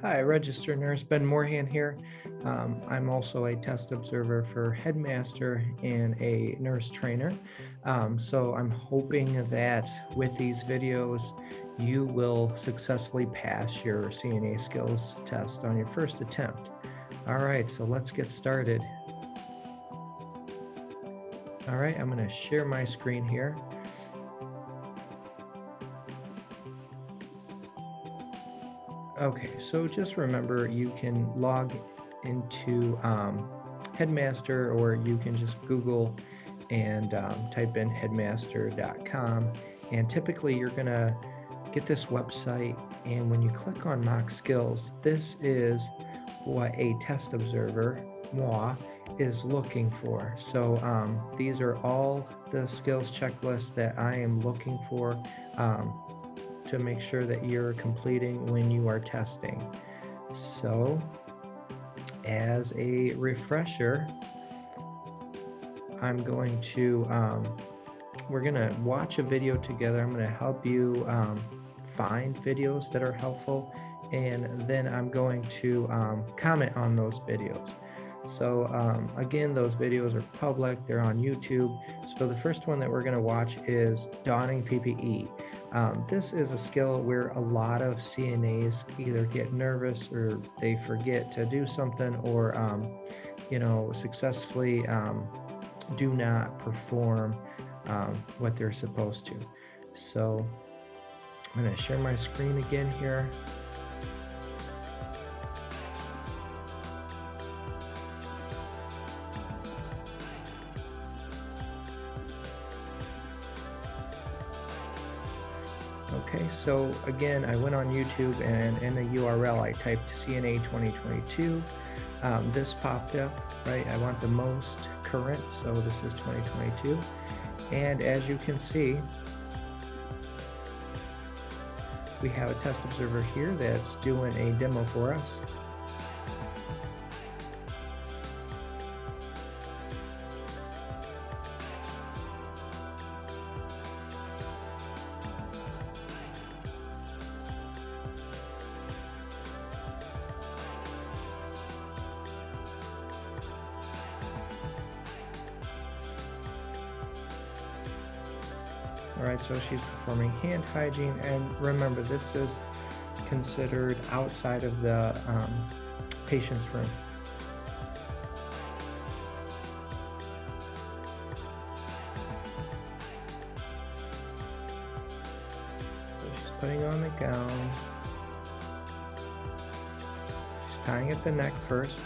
Hi, registered nurse Ben Moorhan here. I'm also a test observer for headmaster and a nurse trainer. So I'm hoping that with these videos, you will successfully pass your CNA skills test on your first attempt. All right, so let's get started. All right, I'm going to share my screen here. Okay, so just remember you can log into Headmaster, or you can just Google and type in headmaster.com. And typically you're going to get this website. And when you click on mock skills, this is what a test observer, moi, is looking for. So these are all the skills checklists that I am looking for. To make sure that you're completing when you are testing. So, as a refresher, I'm going to, we're going to watch a video together. I'm going to help you find videos that are helpful, and then I'm going to comment on those videos. So again, those videos are public, they're on YouTube. So the first one that we're going to watch is donning PPE. This is a skill where a lot of CNAs either get nervous or they forget to do something, or successfully do not perform what they're supposed to. So I'm going to share my screen again here. Okay, so again, I went on YouTube, and in the URL I typed CNA 2022. This popped up, right? I want the most current, so this is 2022. And as you can see, we have a test observer here that's doing a demo for us. All right, so she's performing hand hygiene, and remember, this is considered outside of the patient's room. So she's putting on the gown. She's tying at the neck first.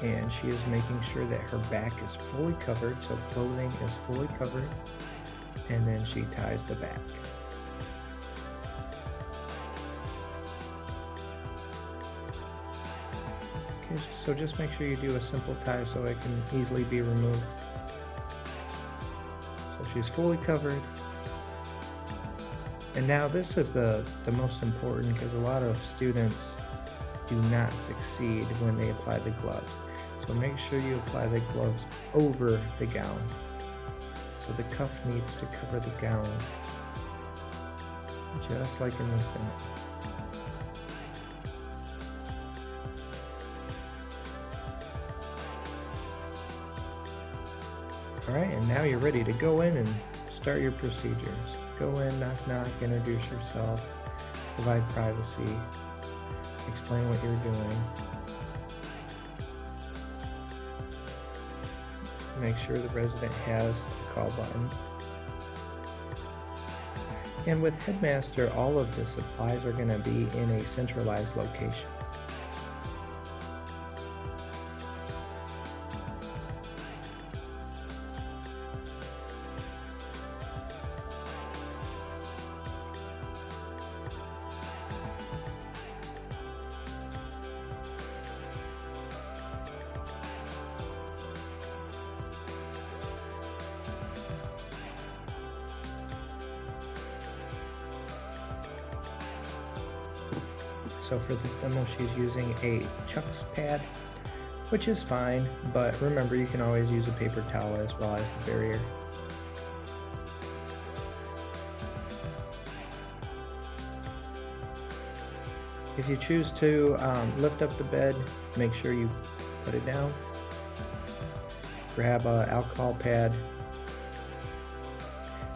And she is making sure that her back is fully covered, so clothing is fully covered, and then she ties the back. Okay, so just make sure you do a simple tie so it can easily be removed. So she's fully covered. And now this is the most important, because a lot of students do not succeed when they apply the gloves. So make sure you apply the gloves over the gown. So the cuff needs to cover the gown, just like in this demo. All right, and now you're ready to go in and start your procedures. Go in, knock, knock, introduce yourself, provide privacy, explain what you're doing. Make sure the resident has a call button. And with Headmaster, all of the supplies are going to be in a centralized location. So for this demo, she's using a Chuck's pad which is fine, but remember you can always use a paper towel as well as the barrier. If you choose to lift up the bed, make sure you put it down. Grab an alcohol pad,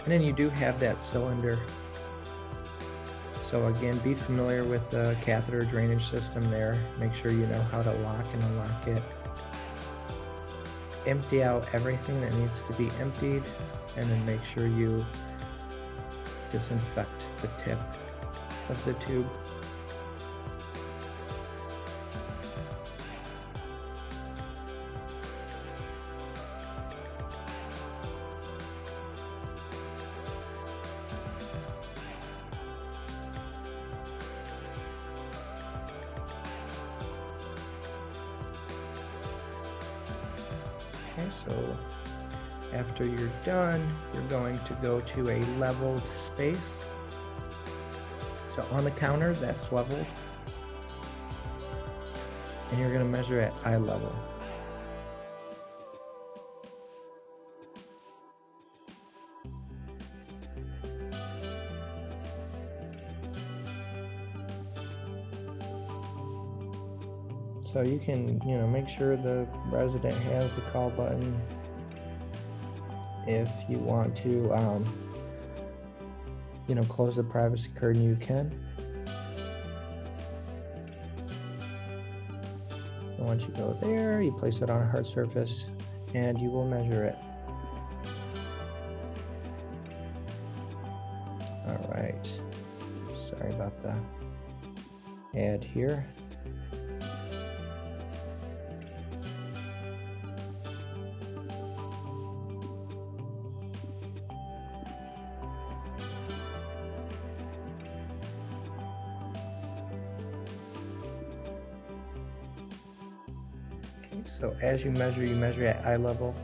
and then you do have that cylinder. So again, be familiar with the catheter drainage system there. Make sure you know how to lock and unlock it. Empty out everything that needs to be emptied, and then make sure you disinfect the tip of the tube. Okay, so after you're done, you're going to go to a leveled space. So on the counter, that's leveled. And you're going to measure at eye level. So you can, make sure the resident has the call button. If you want to, close the privacy curtain, you can. And once you go there, you place it on a hard surface and you will measure it. All right. Sorry about the ad here. So as you measure at eye level.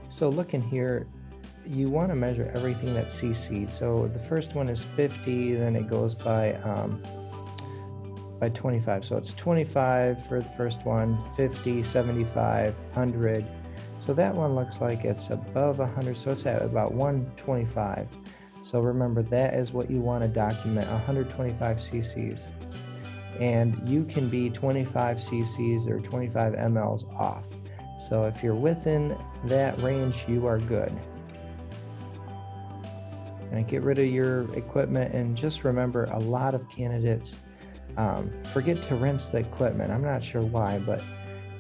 So look in here, you want to measure everything that's cc'd. So the first one is 50, then it goes by 25. So it's 25 for the first one, 50, 75, 100. So that one looks like it's above 100, so it's at about 125. So remember, that is what you want to document, 125 cc's. And you can be 25 cc's or 25 mLs off. So if you're within that range, you are good. And get rid of your equipment, and just remember, a lot of candidates forget to rinse the equipment. I'm not sure why, but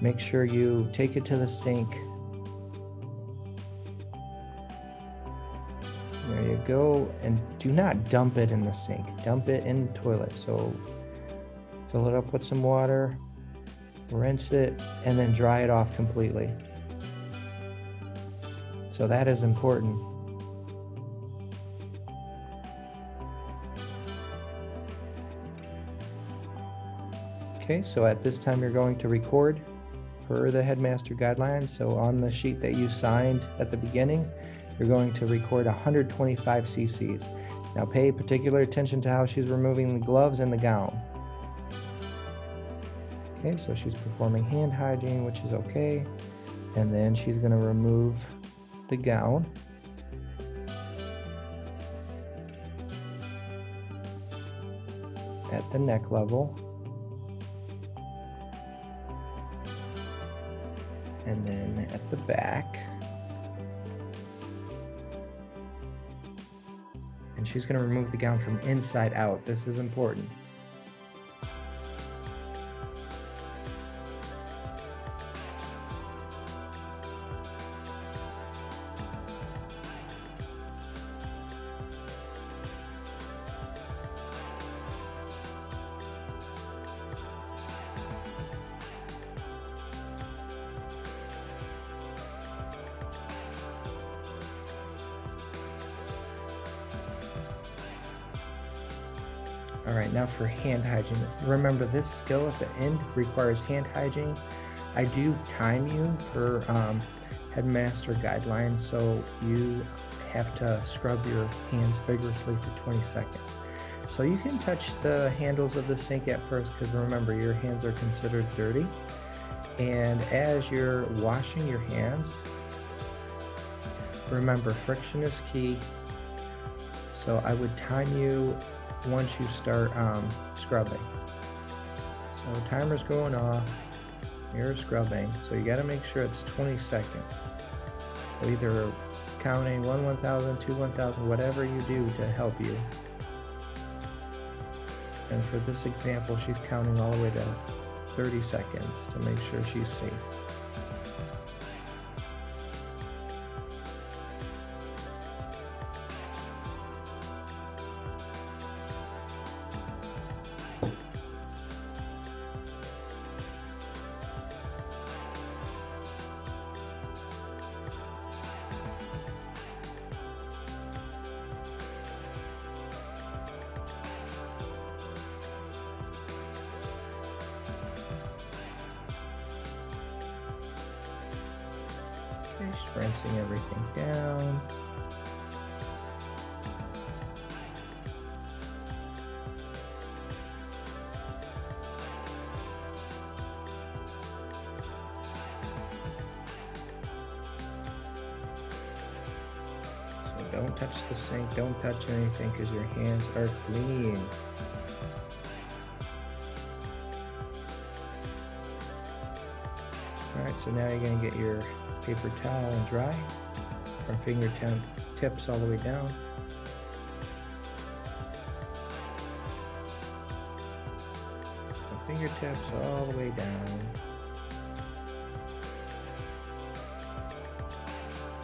make sure you take it to the sink. There you go, and do not dump it in the sink. Dump it in the toilet. So fill it up with some water, rinse it, and then dry it off completely. So that is important. Okay, so at this time you're going to record per the headmaster guidelines. So on the sheet that you signed at the beginning, you're going to record 125 cc's. Now pay particular attention to how she's removing the gloves and the gown. Okay, so she's performing hand hygiene, which is okay. And then she's going to remove the gown. At the neck level. And then at the back. And she's going to remove the gown from inside out. This is important. All right, now for hand hygiene. Remember, this skill at the end requires hand hygiene. I do time you per headmaster guidelines, so you have to scrub your hands vigorously for 20 seconds. So you can touch the handles of the sink at first, because remember, your hands are considered dirty. And as you're washing your hands, remember, friction is key. So I would time you once you start scrubbing. So timer's going off, you're scrubbing. So you gotta make sure it's 20 seconds. So either counting 1 1,000, 2 1,000, whatever you do to help you. And for this example, she's counting all the way to 30 seconds to make sure she's safe. Just rinsing everything down. So don't touch the sink, don't touch anything, because your hands are clean. Alright, so now you're going to get your paper towel and dry from fingertips all the way down. From fingertips all the way down.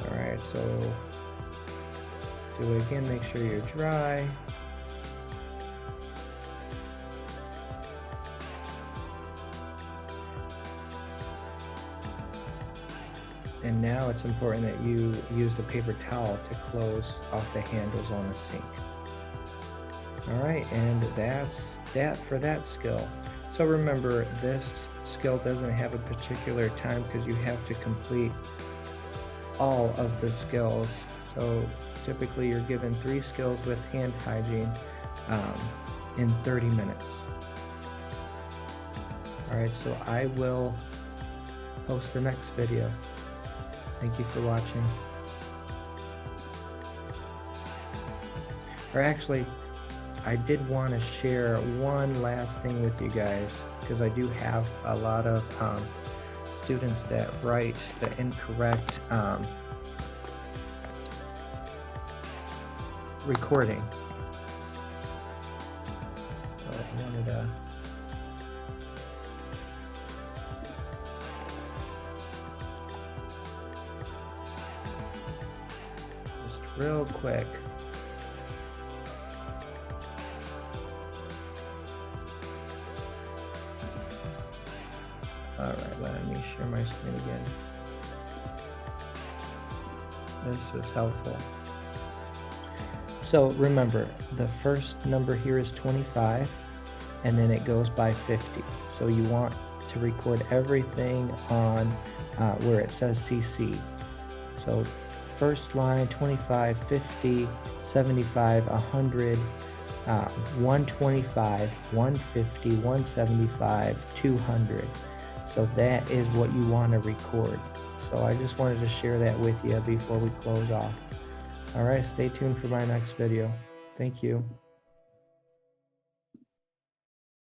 Alright, so do it again, make sure you're dry. And now it's important that you use the paper towel to close off the handles on the sink. All right, and that's that for that skill. So remember, this skill doesn't have a particular time, because you have to complete all of the skills. So typically you're given 3 skills with hand hygiene in 30 minutes. All right, so I will post the next video. Thank you for watching. Or actually, I did want to share one last thing with you guys, because I do have a lot of students that write the incorrect recording. So I wanted to real quick. All right, let me share my screen again. This is helpful. So remember, the first number here is 25, and then it goes by 50. So you want to record everything on where it says CC. So first line, 25, 50, 75, 100, 125, 150, 175, 200. So that is what you want to record. So I just wanted to share that with you before we close off. All right, stay tuned for my next video. Thank you.